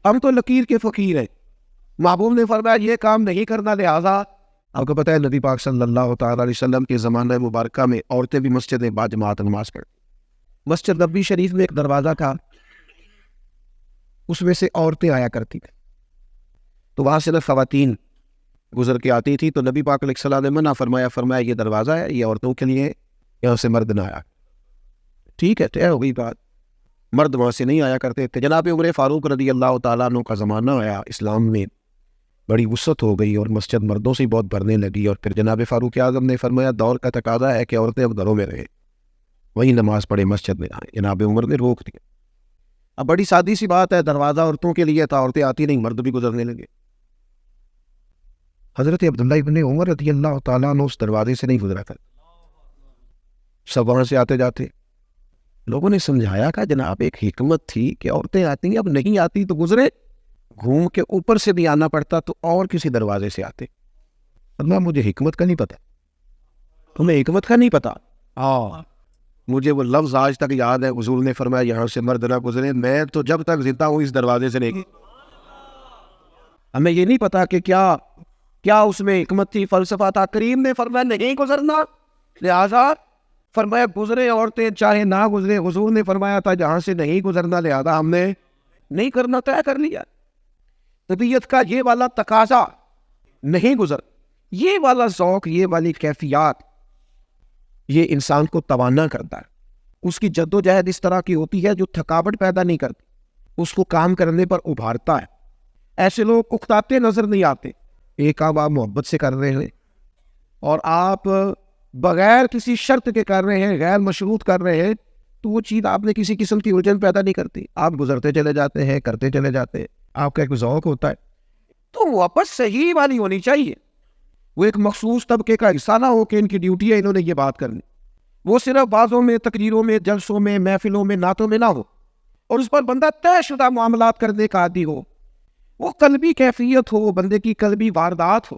ہم تو لکیر کے فقیر ہیں. محبوب نے فرمایا یہ کام نہیں کرنا, لہٰذا آپ کو پتہ ہے نبی پاک صلی اللہ تعالیٰ علیہ وسلم کے زمانہ مبارکہ میں عورتیں بھی مسجد میں باجماعت نماز پڑھیں. مسجد نبوی شریف میں ایک دروازہ تھا, اس میں سے عورتیں آیا کرتی تھیں, تو وہاں سے خواتین گزر کے آتی تھی, تو نبی پاک علیہ السلام نے منع فرمایا یہ دروازہ ہے, یہ عورتوں کے لیے, یہاں سے مرد نہ آیا. ٹھیک ہے, طے ہو گئی بات, مرد وہاں سے نہیں آیا کرتے تھے. جناب عمر فاروق رضی اللہ تعالیٰ عنہ کا زمانہ آیا, اسلام میں بڑی وسعت ہو گئی اور مسجد مردوں سے بہت بھرنے لگی, اور پھر جناب فاروق اعظم نے فرمایا دور کا تقاضا ہے کہ عورتیں اب گھروں میں رہیں, وہی نماز پڑھے, مسجد میں آئیں. جناب عمر نے روک دیا. اب بڑی سادی سی بات ہے, دروازہ عورتوں کے لیے تھا, عورتیں آتی نہیں, مرد بھی گزرنے لگے. حضرت عبداللہ ابن عمر رضی اللہ تعالیٰ عنہ اس دروازے سے نہیں گزرا تھا, سب وہاں سے آتے جاتے. لوگوں نے سمجھایا کہ جناب ایک حکمت تھی کہ عورتیں آتی ہیں, اب نہیں آتی تو گزرے, گھوم کے اوپر سے بھی آنا پڑتا تو اور کسی دروازے سے آتے. فرمایا مجھے حکمت کا نہیں پتا, تمہیں حکمت کا نہیں پتا. مجھے وہ لفظ آج تک یاد ہے, حضور نے فرمایا یہاں سے مرد نہ گزرے, میں تو جب تک زندہ ہوں اس دروازے سے نہیں گئی. ہمیں یہ نہیں پتا کہ کیا اس میں حکمت تھی, فلسفہ تھا. کریم نے فرمایا نہیں گزرنا, لہذا فرمایا گزرے عورتیں چاہے نہ گزرے. حضور نے فرمایا تھا جہاں سے نہیں گزرنا, لہذا ہم نے نہیں کرنا, طے کر لیا. طبیعت کا یہ والا تقاضا نہیں گزر, یہ والا ذوق, یہ والی کیفیات, یہ انسان کو توانا کرتا ہے. اس کی جد و جہد اس طرح کی ہوتی ہے جو تھکاوٹ پیدا نہیں کرتی, اس کو کام کرنے پر ابھارتا ہے. ایسے لوگ اکتاتے نظر نہیں آتے. ایک کام آپ محبت سے کر رہے ہیں اور آپ بغیر کسی شرط کے کر رہے ہیں, غیر مشروط کر رہے ہیں, تو وہ چیز آپ نے کسی قسم کی الجھن پیدا نہیں کرتی. آپ گزرتے چلے جاتے ہیں, کرتے چلے جاتے ہیں, آپ کا ایک ذوق ہوتا ہے. تو واپس صحیح والی ہونی چاہیے. وہ ایک مخصوص طبقے کا حصہ نہ ہو کہ ان کی ڈیوٹی ہے انہوں نے یہ بات کرنی. وہ صرف بازوں میں, تقریروں میں, جلسوں میں, محفلوں میں, نعتوں میں نہ ہو, اور اس پر بندہ طے شدہ معاملات کرنے کا عادی ہو. وہ قلبی کیفیت ہو, بندے کی قلبی واردات ہو.